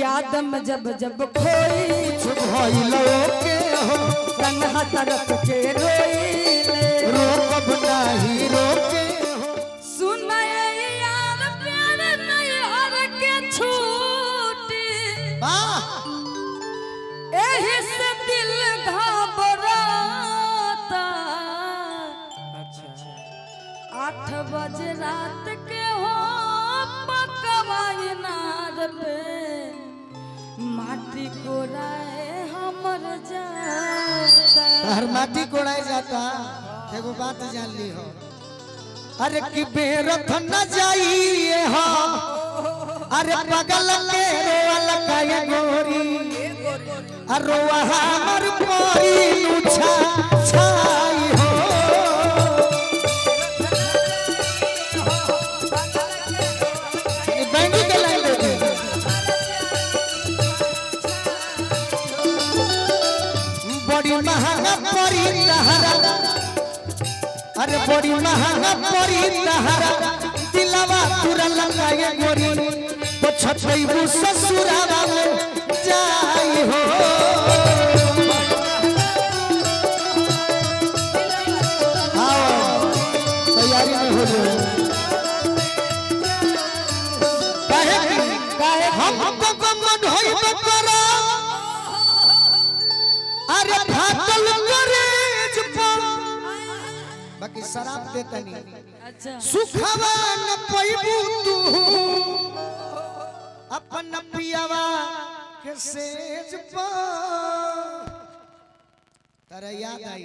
याद में जब जब खोई कुछ भइलो के हो तन्हा तरफ के रोईले रोकब नाही रोके हो सुनाए यार प्यार नहीं हर के छूटी वाह एही से दिल घबराता। 8 बजे रात के हो पकवाई नार पे माटी कोड़ाए हमर जाता। हर माटी कोड़ाई जाता एगो बात जान ली हो अरे कि बेरथ न जाइए हो अरे पगल के रोल काया गोरी अरोवा हमर कोई लुछा छाई हो बैंडी के लाइन दे बड़ी महंगा पड़ी तहरा अरे बड़ी महंगा पड़ी तहरा दिलवा पूरा लगाए गोरी तो छछईबू ससुरावा में जाई हो आओ तैयारी में हो जाओ काहे हमको गमन होई बकरा अरे फाटल करेज पर बाकी शराब देता नहीं अच्छा सुखवा न पैबू तू अपन पियावा के सेज पर तारा याद आई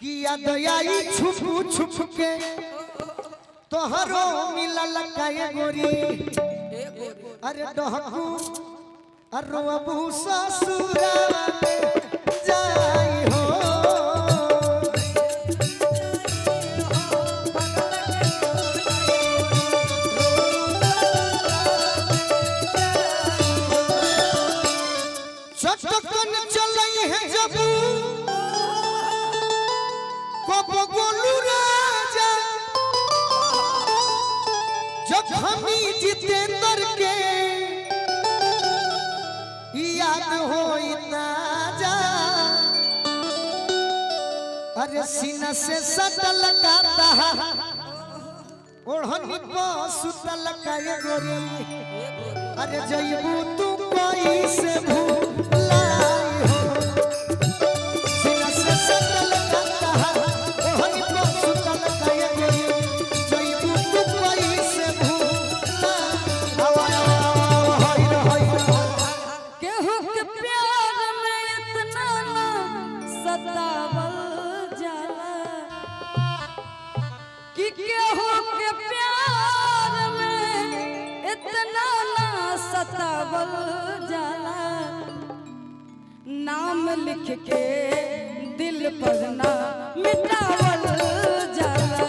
कि याद आई छुप छुप के तोहरो मिलल काए गोरी अरे डहकू अरो अबू ससुरावा में जाई हो चटकन चलई है जब कब गोलू राजा जब हमी जितेंद्र के याद होई ताजा अरे सीना से सटल काता ओढ़नी को सुतल काए गोरी अरे जइबू तू कोई से भूलाई हो सीना से सटल काता ओढ़नी को सुतल काए गोरी जइबू तू कोई से भूलाई केहू के प्यार में इतना ना सतावल जाला कि केहू के प्यार में इतना ना सतावल जाला नाम लिख के दिल पर ना मिटावल जाला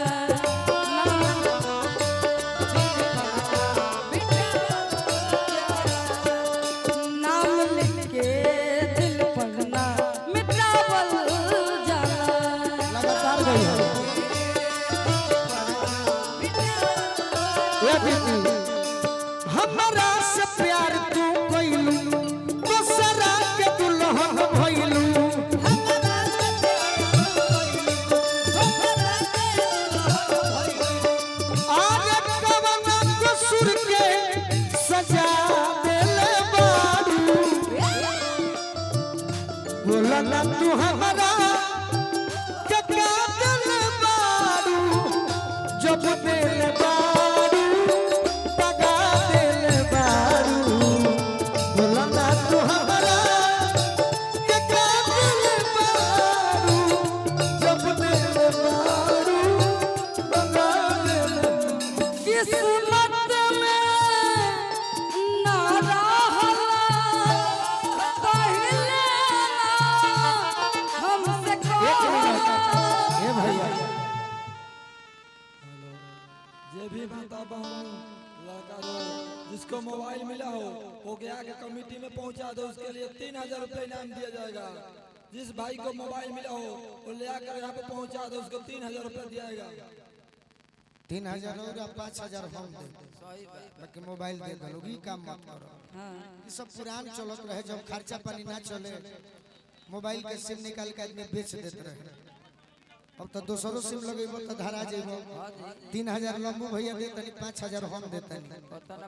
नाम लिख के दिल पर ना मिटावल जाला लगातार गई है ये बेटी हमरा से प्यार तू कइलू दूसरा के दुल्हन भइलू आगे कवना कसूर के सजा देले बारू बोला ना तू हमरा के क्या देले बारू जब देले बारू दगा देले बारू बोला ना तू हमरा के क्या देले बारू जब देले बारू दगा देले किस्मत में ना रहला पहिले ना हमसे ए भैया जे भी माता बहन लड़का जो जिसको मोबाइल मिला हो वो गया के कमेटी में पहुंचा दो उसके लिए 3000 रुपये इनाम दिया जाएगा। जिस भाई को मोबाइल मिला हो वो ले आकर यहाँ पे पहुंचा दो उसको 3000 रुपये दिया जाएगा। 3000 और 5000 हम दे सही बात बाकी मोबाइल दे दलो ई काम मत करो। हाँ ई सब पुरान चलत रहे जब खर्चा पानी ना चले मोबाइल के सिम निकाल के आदमी बेच देते रहे। अब तो दूसरों सिम लगेबो तो धरा जेबो 3000 लम्बू भैया दे तनी 5000 हम देतनी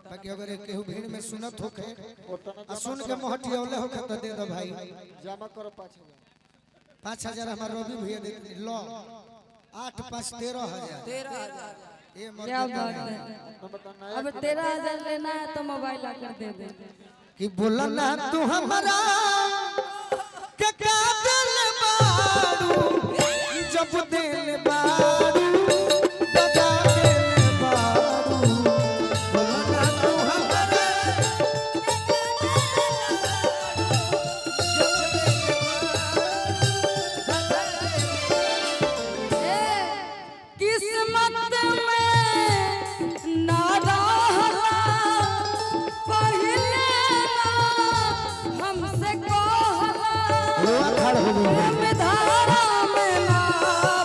बाकी अगर केहू भीड़ में सुनत होखे आ सुन के मोहटी औले होखे तो दे दो भाई जमा करो 5000 5000 हमार रवि भैया दे लो 8 5 13000 13,000 ये क्या मत बात है। अब 13,000 लेना है तो मोबाइल आकर दे दे। कि बोला ना तू हमारा के काबिल बारू जब दिल बारू बता दिल बारू बोला ना तू हमारा किस्मत में ना रहला पहिले ना हमसे कहला हुआ खड़ हो गई प्रेम धारा में ना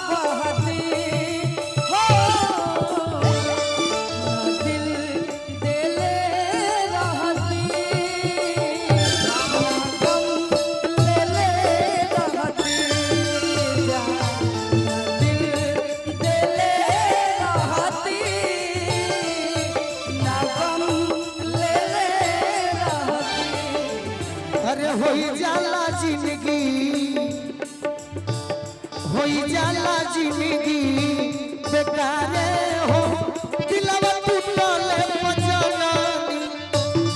बहती हो ना दिल देले रहती ना गम लेले रहती जा ना दिल देले रहती ना गम लेले रहती। अरे होई जाला जिंदगी होई जाला जिंदगी बेकारे हो दिलवा टूटल पजनानी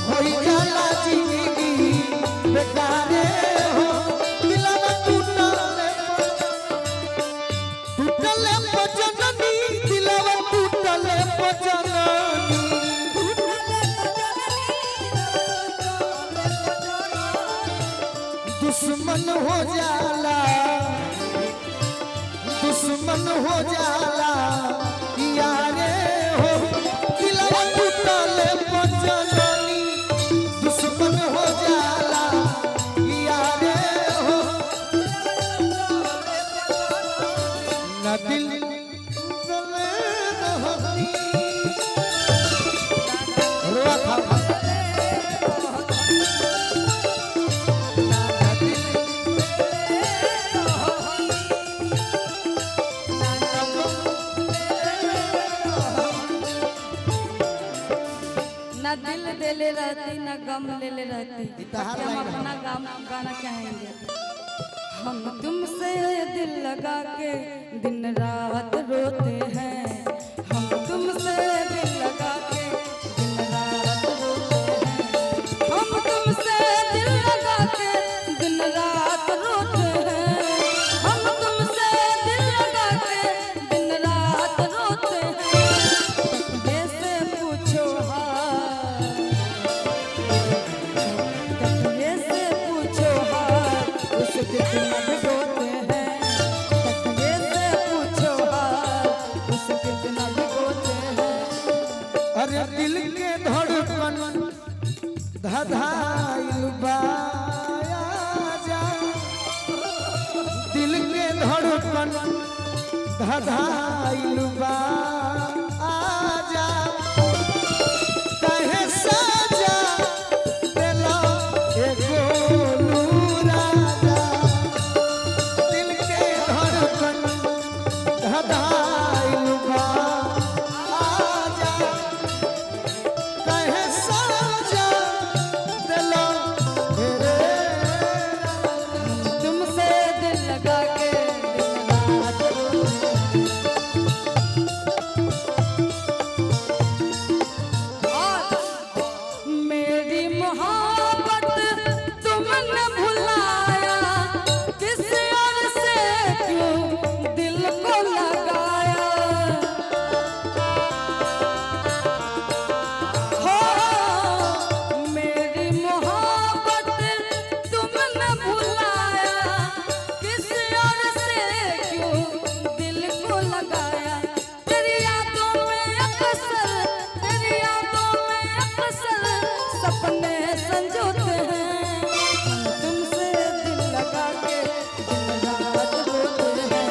होई जाला जिंदगी बेकारे हो दिलवा टूटल पजनानी दिलवा टूटल पजनानी दुश्मन हो जाला दुश्मन हो जाला यारे हो दिलवा टूटल पजनानी दुश्मन हो जाला यारे हो न दिल गले न होती रोआ खा ना दिल देले रहती ना गम लेले रहती। इतहार हम लाइन अपना गाना कहेंगे। हम तुमसे दिल लगा के दिन रात रोते हैं। हम तुमसे दिल लगा के दिन रात रोते हैं। हम तुमसे दिल लगा के दिन रात रोते हैं। हम तुमसे दिल लगा के दिन रात रोते हैं। तकदीर से पूछो हाल तकदीर से पूछो हाल उस कितना भिगोते हैं। तकदीर से पूछो हाल उस कितना भिगोते हैं। अरे दिल के धड़कन धधाइल बाया जा दिल के धड़कन धधाइल बा आजा कहे साजा देला एगो राजा दिल के धड़कन धधाइल बा आजा कहे साजा देला तुमसे दिल लगा के दिन रात रोते हैं। और मेरी मोहब्बत तुमने भुलाया किस और से क्यों दिल को लगाया। हो मेरी मोहब्बत तुमने भुलाया किस और से क्यों दिल को लगाया। तेरी यादों में अक्सर तेरी यादों में अक्सर सपने संजोते हैं। हम तुमसे दिल लगा के दिन रात रोते हैं।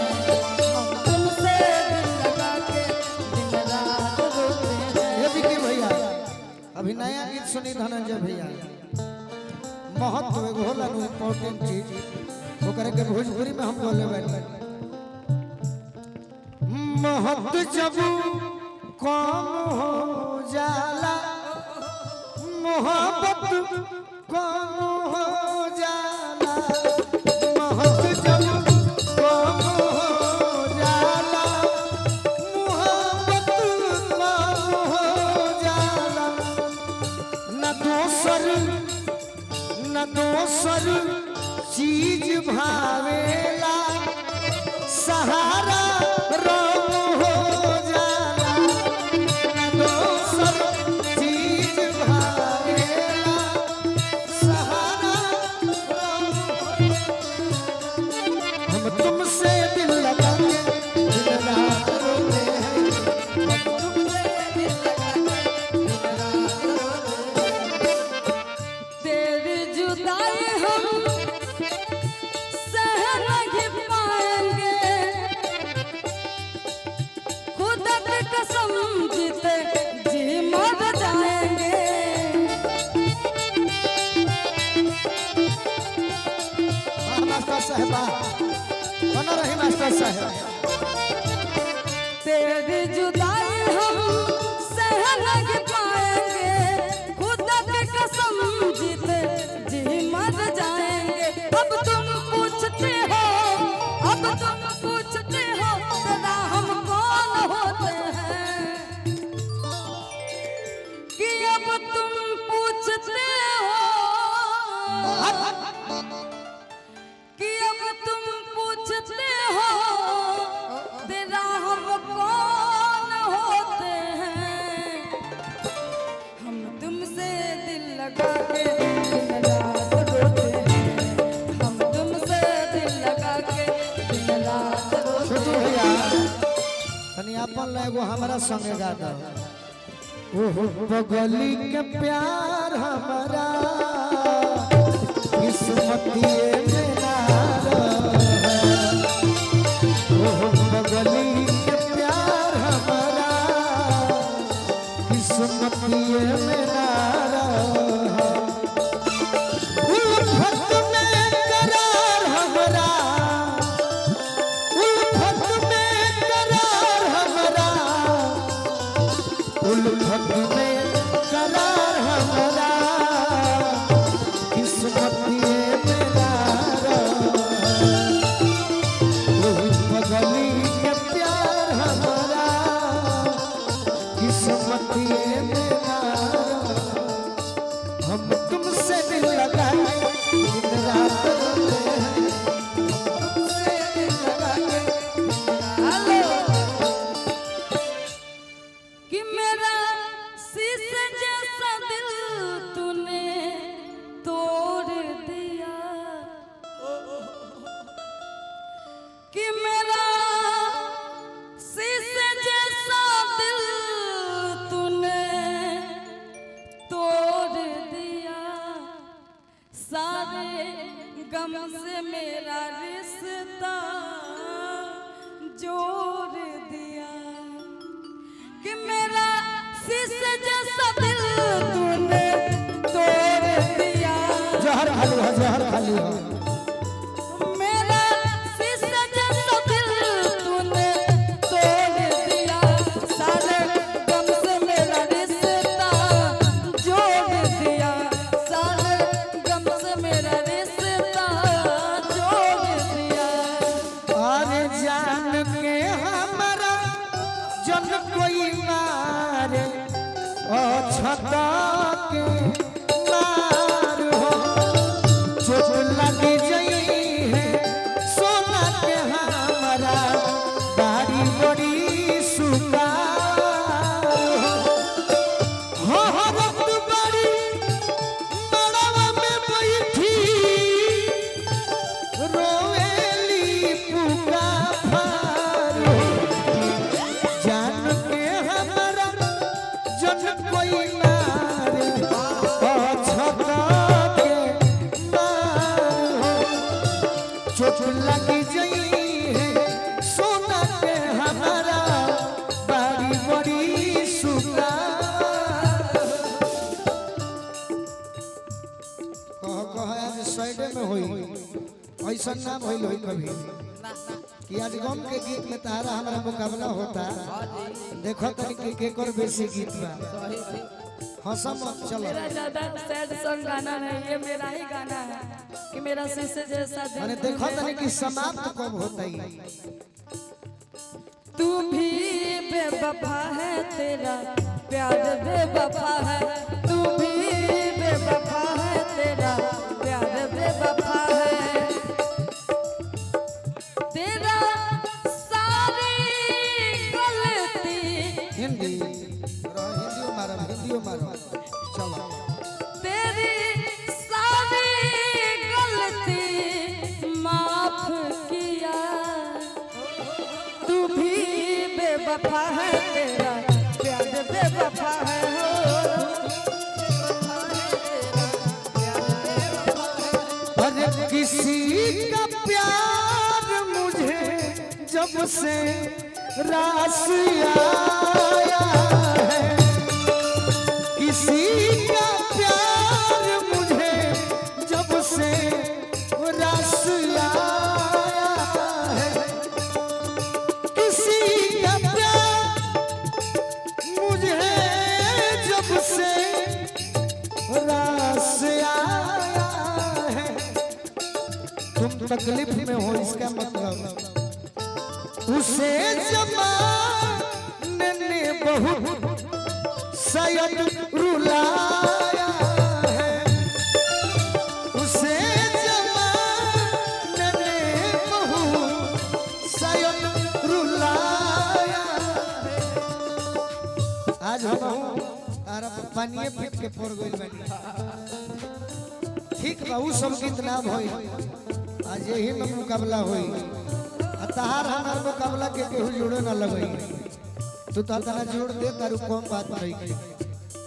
हम तुमसे दिल लगा के दिन रात धनंजय भैया महत्व एगो होला नु इम्पोर्टेंट चीज ओकरे के भोजपुरी में हम बोले बानी महत्व जब कम हो जाला मोहब्बत कम हो जाला महत्व जब कम हो जाला मोहब्बत कम हो जाला न दोसर चीज भावेला सहारा रंग हो जाला न दोसर चीज भावेला सहारा रंग हम तुमसे दिल लगा के दिन रात रोते हैं हम तुमसे दिल लगा के दिन रात रोते हैं तेरी जुदाई हम सह नहीं पाएंगे खुदा की कसम जीते जी मर जाएंगे मास्टर साहब बना रही मास्टर साहब तेरी जुदाई हम सह नहीं पाएंगे खुदा की कसम जीते जी मर जाएंगे अब तुम पूछते हो तेरा हम कौन होते हैं कि अब तुम पूछते हो कि अब तुम पूछते हो तेरा हम कौन होते हैं हम तुमसे दिल लगा के दिन रात रोते हैं हम तुमसे दिल लगा के दिन रात रोते छोटू भैया तनी अपन एगो हमरा संगे गा दो ओहो बगली के प्यार हमारा किस्मतिए में ना रहे ओहो बगली के प्यार हमारा किस्मतिए में ना रहे उल्फत में करार हमारा उल्फत में करार हमारा उल्फत में करार हमारा किस्मतिए में ना रहे बगली के प्यार हमारा किस्मतिए में ना रहे हम तुमसे दिल लगा के दिन रात रोते हैं हम तुमसे दिल लगा के हेलो कि मेरा शीशे जैसा दिल तूने तोड़ दिया कि मेरा शीशे जैसा दिल तूने तोड़ दिया सारे गम से मेरा रिश्ता जोड़ दिया कि मेरा शीशे जैसा दिल तूने तोड़ दिया जहर खाली हो मेरा शीशे जैसा दिल तूने तोड़ दिया सारे गम से मेरा रिश्ता जोड़ दिया सारे गम से मेरा रिश्ता जोड़ दिया अरे जान के हमारा जन कोई मारे ओ छता के मार हो चोट लगे कह आज साइड में होई ऐसा ना भइल होई कभी कि आज गम के गीत में तारा हमारा मुकाबला होता देखो तनी के कर बेसी गीत बा हंसा मत चलो मेरा ज्यादा सैड सॉन्ग गाना नहीं, ये मेरा ही गाना है कि मेरा शीशे जैसा दिल। मैंने देखो तनी कि समाप्त कब होता ही तू भी बेवफा है, तेरा प्यार बेवफा है, तू भी बेवफा है, तेरा प्यार बेवफा है, तेरा सारी गलती हिंदी मारो चलो तेरी सारी गलती माफ किया, तू भी बेवफा है, तेरा प्यार बेवफा है अरे किसी का प्यार मुझे जब से रास आया है, किसी का प्यार मुझे जब से रास आया है, किसी का प्यार मुझे जब से रास आया है। तुम तकलीफ में हो इसका मतलब उसे जमाने ने बहुत शायद रुलाया है, उसे जमाने ने बहुत शायद रुलाया है। आज हम तारा पानिए पीट के फोड़ गइल बानी ठीक बा उ सब गीत ना होई आज यही में मुकाबला होई तहार हमार मुकाबला के केहू जोड़े ना लगई तू तो तना जोड़ दे तारू कम बात नहीं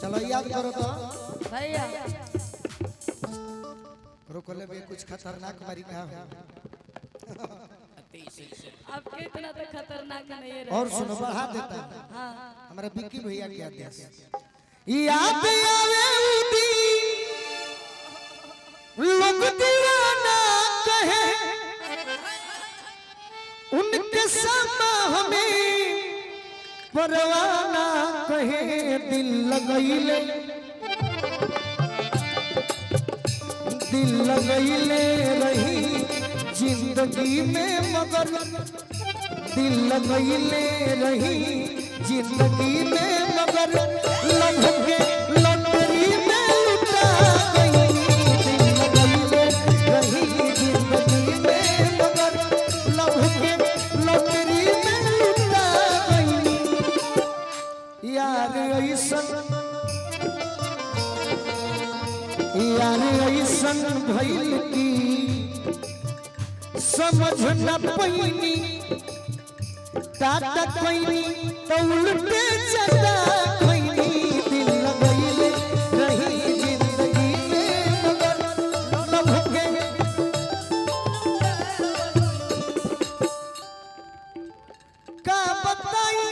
चलो याद करो तो भैया। रोको ले बे कुछ खतरनाक मारी का आपके इतना तो खतरनाक नहीं है। और सुनो बढ़ा देता हाँ हमारा विक्की भैया के आदेश याद आवे उदी लोग दीवाना कहे उनके समा हमें परवाना कहे दिल लगैले रही जिंदगी में मगर दिल लगैले रही जिंदगी में मगर लभ के लटरी में लुटा गई दिल लगैले रही जिंदगी में मगर लभ के लटरी में लुटा गई यार ऐसन भइल की समझ न पैनी टाटा पैनी तो उल्टे चला पैनी दिल लगैले रही जिंदगी में मगर लभ के का बताई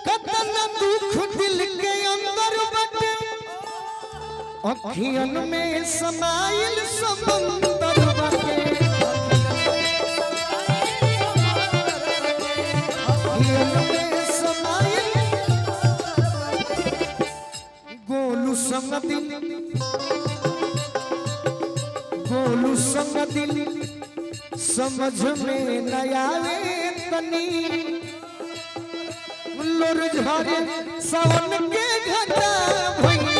कतना दुख दिल के अंदर बटे अखियन में समाइल समंदर बटे अखियन में समाइल गोलू संग दिल समझ में न आवे तनी लोर झरे सावन के घटा भई